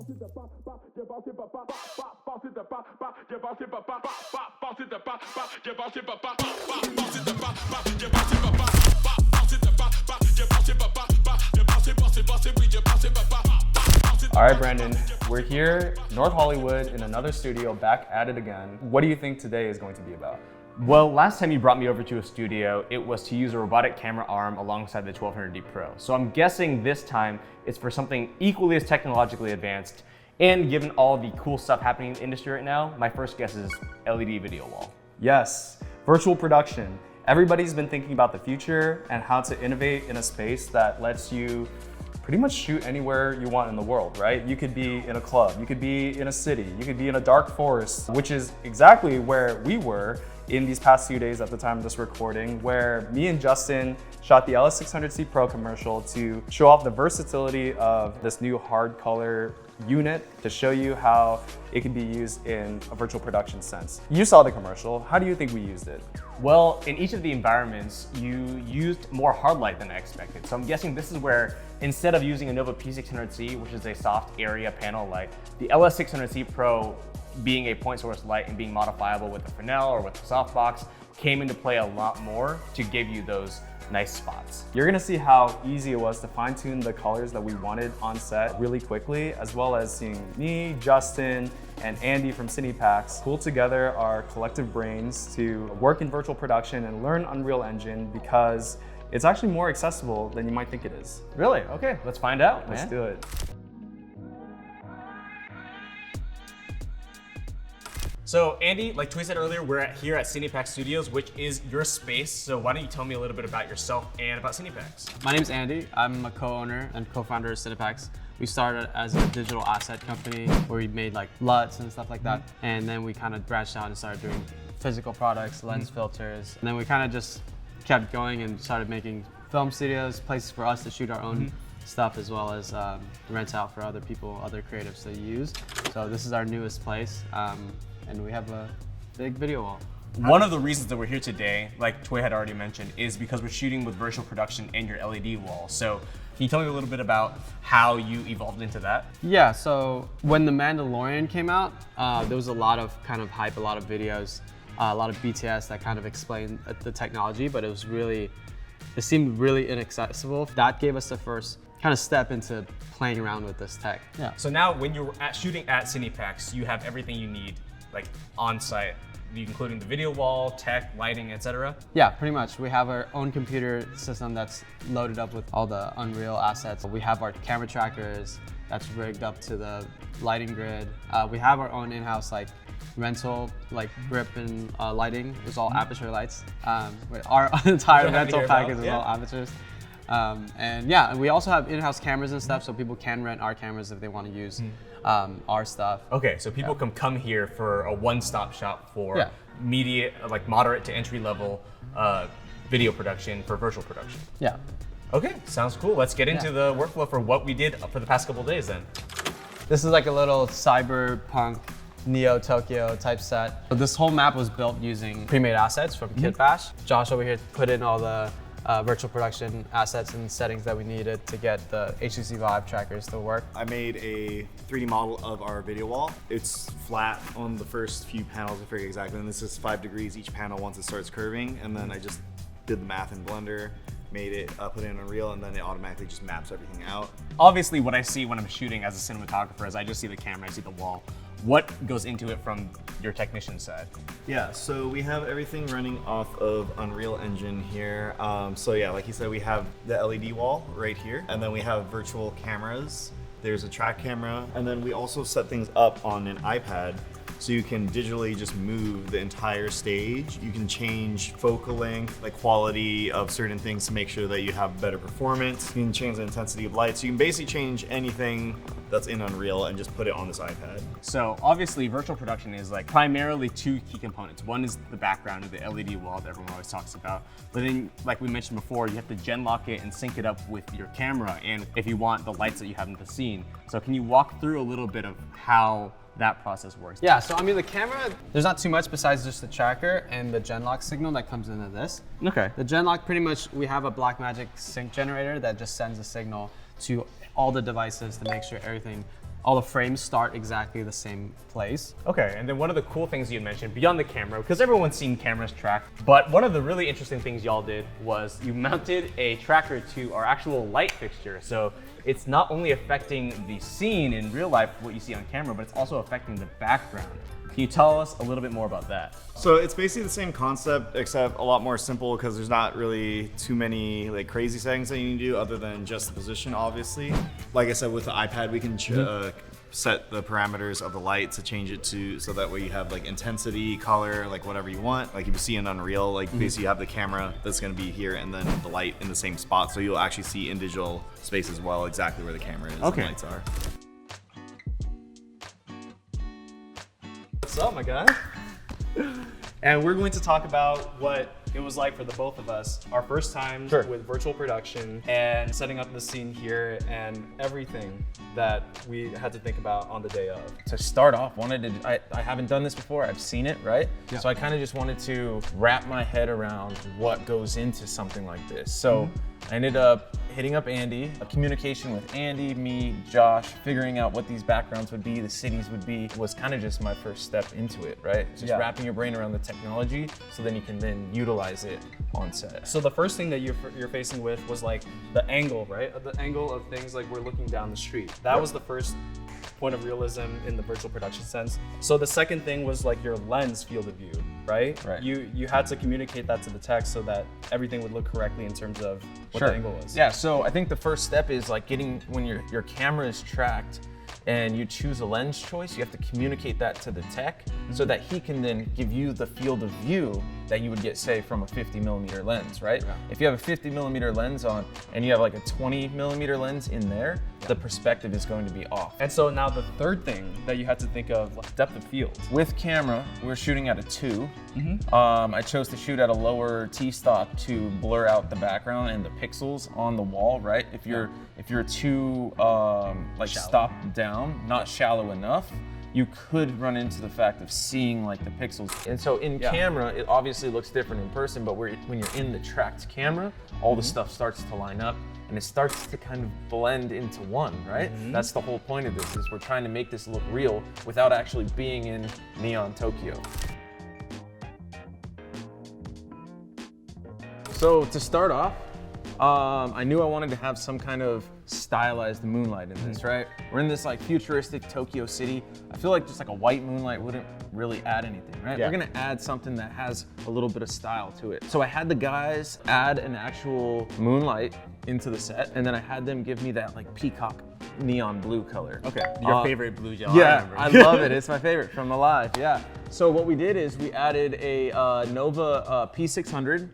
All right, Brandon, we're here, North Hollywood, in another studio, back at it again. What do you think today is going to be about? Well, last time you brought me over to a studio, it was to use a robotic camera arm alongside the 1200D Pro. So I'm guessing this time it's for something equally as technologically advanced. And given all the cool stuff happening in the industry right now, my first guess is LED video wall. Yes, virtual production. Everybody's been thinking about the future and how to innovate in a space that lets you pretty much shoot anywhere you want in the world, right? You could be in a club, you could be in a city, you could be in a dark forest, which is exactly where we were in these past few days at the time of this recording, where me and Justin shot the LS600C Pro commercial to show off the versatility of this new hard color unit, to show you how it can be used in a virtual production sense. You saw the commercial. How do you think we used it? Well, in each of the environments, you used more hard light than I expected. So I'm guessing this is where, instead of using a Nova P600C, which is a soft area panel light, the LS600C Pro, being a point source light and being modifiable with a Fresnel or with a softbox, came into play a lot more to give you those nice spots. You're gonna see how easy it was to fine tune the colors that we wanted on set really quickly, as well as seeing me, Justin, and Andy from Cinepacks pull together our collective brains to work in virtual production and learn Unreal Engine, because it's actually more accessible than you might think it is. Really? Okay, let's find out, Let's do it. So Andy, like Tue said earlier, we're here at Cinepacks Studios, which is your space. So why don't you tell me a little bit about yourself and about Cinepacks? My name's Andy. I'm a co-owner and co-founder of Cinepacks. We started as a digital asset company where we made like LUTs and stuff like that. And then we kind of branched out and started doing physical products, lens filters. And then we kind of just kept going and started making film studios, places for us to shoot our own stuff, as well as rent out for other people, other creatives to use. So this is our newest place. And we have a big video wall. One of the reasons that we're here today, like Tue had already mentioned, is because we're shooting with virtual production and your LED wall. So can you tell me a little bit about how you evolved into that? Yeah, so when The Mandalorian came out, there was a lot of kind of hype, a lot of videos, a lot of BTS that kind of explained the technology, but it seemed really inaccessible. That gave us the first kind of step into playing around with this tech. Yeah. So now when you're shooting at Cinepacks, you have everything you need, like on site, including the video wall, tech, lighting, etc. Yeah, pretty much. We have our own computer system that's loaded up with all the Unreal assets. We have our camera trackers that's rigged up to the lighting grid. We have our own in-house like rental, like grip and lighting. It's all Aputure lights. Our entire rental package is all Aputures. And yeah, we also have in-house cameras and stuff, so people can rent our cameras if they want to use our stuff. Okay, so people can come here for a one-stop shop for immediate, like moderate to entry-level video production for virtual production. Yeah. Okay, sounds cool. Let's get into the workflow for what we did for the past couple of days then. This is like a little cyberpunk Neo Tokyo type set. So this whole map was built using pre-made assets from Kitbash. Josh over here put in all the virtual production assets and settings that we needed to get the HTC Vive trackers to work. I made a 3D model of our video wall. It's flat on the first few panels, I forget exactly, and this is 5 degrees each panel once it starts curving, and then I just did the math in Blender, made it, put it in Unreal, and then it automatically just maps everything out. Obviously, what I see when I'm shooting as a cinematographer is I just see the camera, I see the wall. What goes into it from your technician side? Yeah, so we have everything running off of Unreal Engine here. So yeah, like you said, we have the LED wall right here, and then we have virtual cameras. There's a track camera, and then we also set things up on an iPad, so you can digitally just move the entire stage. You can change focal length, like quality of certain things to make sure that you have better performance. You can change the intensity of light. So you can basically change anything that's in Unreal and just put it on this iPad. So obviously virtual production is like primarily two key components. One is the background of the LED wall that everyone always talks about. But then, like we mentioned before, you have to gen lock it and sync it up with your camera, and if you want the lights that you have in the scene. So can you walk through a little bit of how that process works? Yeah, so I mean the camera, there's not too much besides just the tracker and the Genlock signal that comes into this. Okay. The Genlock, pretty much, we have a Blackmagic sync generator that just sends a signal to all the devices to make sure everything all the frames start exactly the same place. Okay, and then one of the cool things you mentioned beyond the camera, because everyone's seen cameras track, but one of the really interesting things y'all did was you mounted a tracker to our actual light fixture. So it's not only affecting the scene in real life, what you see on camera, but it's also affecting the background. Can you tell us a little bit more about that? So it's basically the same concept, except a lot more simple because there's not really too many like crazy settings that you need to do other than just the position, obviously. Like I said, with the iPad, we can set the parameters of the light to change it to so that way you have like intensity, color, like whatever you want. Like if you see in Unreal, like basically you have the camera that's going to be here and then the light in the same spot, so you'll actually see in digital space as well exactly where the camera is and lights are. What's up, my guy? And we're going to talk about what it was like for the both of us, our first time with virtual production and setting up the scene here and everything that we had to think about on the day of. To start off, I haven't done this before, I've seen it, right? Yeah. So I kind of just wanted to wrap my head around what goes into something like this. So I ended up hitting up Andy, a communication with Andy, me, Josh, figuring out what these backgrounds would be, the cities would be, was kind of just my first step into it, right? Just wrapping your brain around the technology so then you can then utilize it on set. So the first thing that you're facing with was like the angle, right? The angle of things like we're looking down the street. That was the first point of realism in the virtual production sense. So the second thing was like your lens field of view, right? Right. You had to communicate that to the text so that everything would look correctly in terms of what the angle was. Yeah, so I think the first step is like when your camera is tracked and you choose a lens choice, you have to communicate that to the tech so that he can then give you the field of view that you would get, say, from a 50mm lens, right? Yeah. If you have a 50mm lens on and you have like a 20mm lens in there, the perspective is going to be off. And so now the third thing that you had to think of, depth of field. With camera, we're shooting at a 2. I chose to shoot at a lower t-stop to blur out the background and the pixels on the wall, right? If you're too like stopped down, not shallow enough, you could run into the fact of seeing like the pixels. And so in camera, it obviously looks different in person, but when you're in the tracked camera, all the stuff starts to line up and it starts to kind of blend into one, right? That's the whole point of this, is we're trying to make this look real without actually being in neon Tokyo. So to start off, I knew I wanted to have some kind of stylized moonlight in this, right? We're in this like futuristic Tokyo city. I feel like just like a white moonlight wouldn't really add anything, right? We're gonna add something that has a little bit of style to it. So I had the guys add an actual moonlight into the set, and then I had them give me that like peacock neon blue color. Okay, your favorite blue gel. Yeah, I love it. It's my favorite from Alive, yeah. So what we did is we added a Nova P600.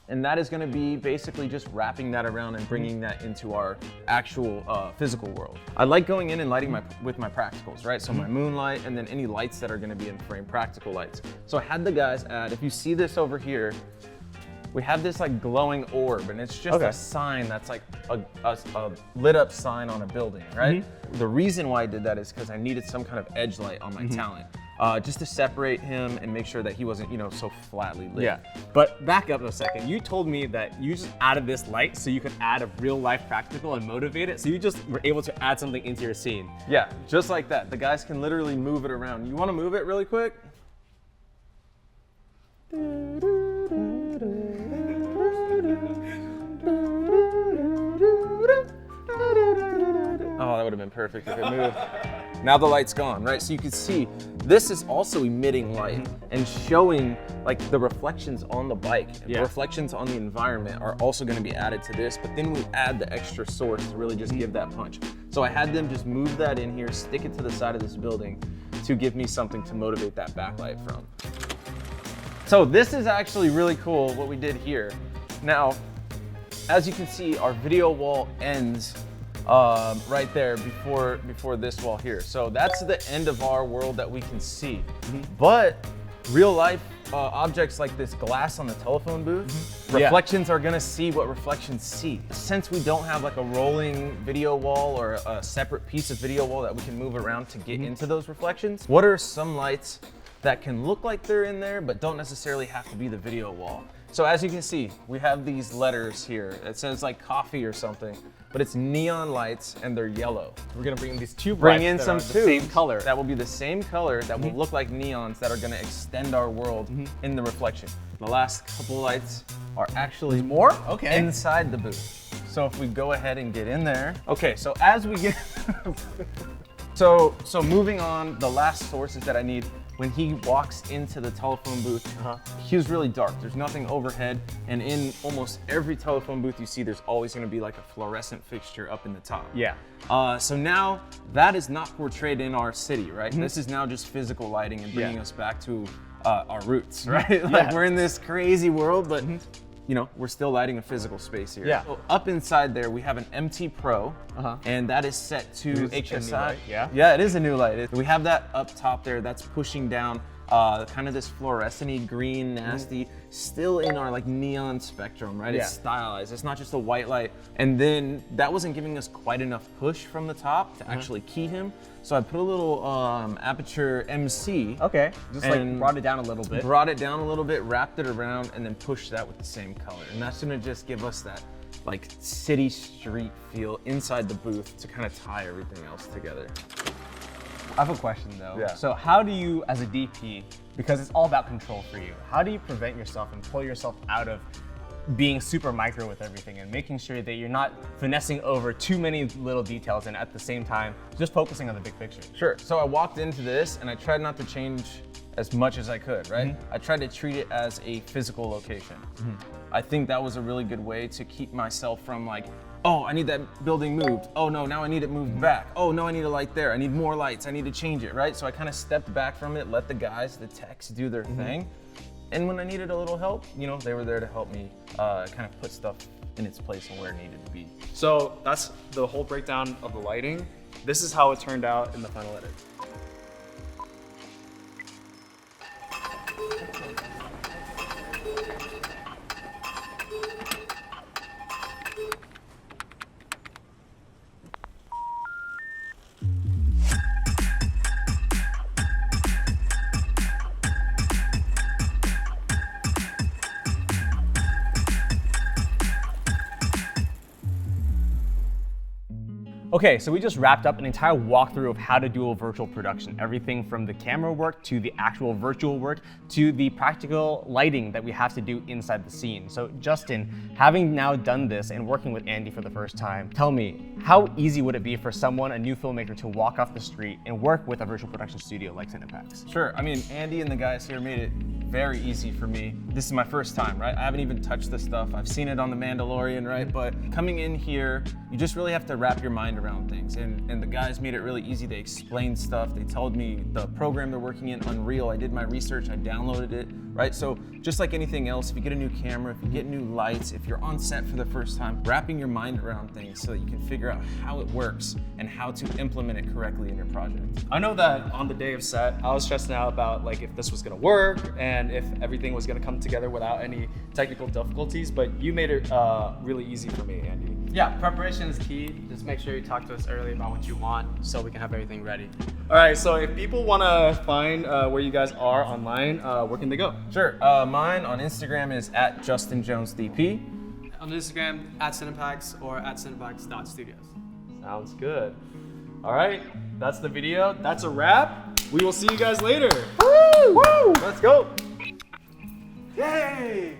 And that is gonna be basically just wrapping that around and bringing that into our actual physical world. I like going in and lighting with my practicals, right? So my moonlight and then any lights that are gonna be in frame, practical lights. So I had the guys add, if you see this over here, we have this like glowing orb, and it's just a sign that's like a lit up sign on a building, right? The reason why I did that is because I needed some kind of edge light on my talent. Just to separate him and make sure that he wasn't, so flatly lit. Yeah, but back up a second. You told me that you just added this light so you could add a real life practical and motivate it. So you just were able to add something into your scene. Yeah, just like that. The guys can literally move it around. You want to move it really quick? Oh, that would have been perfect if it moved. Now the light's gone, right? So you can see this is also emitting light and showing like the reflections on the bike. The reflections on the environment are also going to be added to this, but then we add the extra source to really just give that punch. So I had them just move that in here, stick it to the side of this building to give me something to motivate that backlight from. So this is actually really cool what we did here. Now, as you can see, our video wall ends right there before this wall here. So that's the end of our world that we can see. But real life objects like this glass on the telephone booth, reflections are gonna see what reflections see. Since we don't have like a rolling video wall or a separate piece of video wall that we can move around to get into those reflections, what are some lights that can look like they're in there but don't necessarily have to be the video wall? So as you can see, we have these letters here. It says like coffee or something, but it's neon lights and they're yellow. We're gonna bring in these tube Bring lights in that some are the tubes same color. that will be the same color, that will look like neons, that are gonna extend our world in the reflection. The last couple lights are actually more? Okay. inside the booth. So if we go ahead and get in there. Okay, so as we get, so moving on, the last sources that I need, when he walks into the telephone booth, he was really dark. There's nothing overhead, and in almost every telephone booth you see, there's always gonna be like a fluorescent fixture up in the top. Yeah. So now that is not portrayed in our city, right? This is now just physical lighting and bringing us back to our roots, right? Like we're in this crazy world, but you know, we're still lighting a physical space here. Yeah. So up inside there, we have an MT Pro, and that is set to It is a HSI. new light, yeah? Yeah, it is a new light. We have that up top there. That's pushing down kind of this fluorescent-y green, nasty, still in our like neon spectrum, right? It's stylized. It's not just a white light. And then that wasn't giving us quite enough push from the top to actually key him. So I put a little Aputure MC. Okay. Just like And brought it down a little bit. Brought it down a little bit, wrapped it around, and then pushed that with the same color. And that's gonna just give us that like city street feel inside the booth to kind of tie everything else together. I have a question though. Yeah. So how do you, as a DP, because it's all about control for you, how do you prevent yourself and pull yourself out of being super micro with everything and making sure that you're not finessing over too many little details and at the same time just focusing on the big picture? Sure. So I walked into this and I tried not to change as much as I could, right? I tried to treat it as a physical location. I think that was a really good way to keep myself from like, oh, I need that building moved. Oh no, now I need it moved back. Oh no, I need a light there. I need more lights. I need to change it, right? So I kind of stepped back from it, let the guys, the techs do their thing. And when I needed a little help, you know, they were there to help me kind of put stuff in its place and where it needed to be. So that's the whole breakdown of the lighting. This is how it turned out in the final edit. Okay, so we just wrapped up an entire walkthrough of how to do a virtual production. Everything from the camera work to the actual virtual work to the practical lighting that we have to do inside the scene. So Justin, having now done this and working with Andy for the first time, tell me, how easy would it be for someone, a new filmmaker, to walk off the street and work with a virtual production studio like Cinepacks? Sure. I mean, Andy and the guys here made it very easy for me. This is my first time, right? I haven't even touched this stuff. I've seen it on The Mandalorian, right? But coming in here, you just really have to wrap your mind around things. And the guys made it really easy. They explained stuff. They told me the program they're working in, Unreal. I did my research. I downloaded it, right? So just like anything else, if you get a new camera, if you get new lights, if you're on set for the first time, wrapping your mind around things so that you can figure out how it works and how to implement it correctly in your project. I know that on the day of set, I was stressing out about like if this was gonna work and if everything was gonna come together without any technical difficulties, but you made it really easy for me, Andy. Yeah, preparation is key. Just make sure you talk to us early about what you want so we can have everything ready. All right, so if people wanna find where you guys are online, where can they go? Sure. Mine on Instagram is @JustinJonesDP. On Instagram, @Cinepacks or @Cinepacks.studios. Sounds good. All right, that's the video. That's a wrap. We will see you guys later. Woo! Let's go. Yay!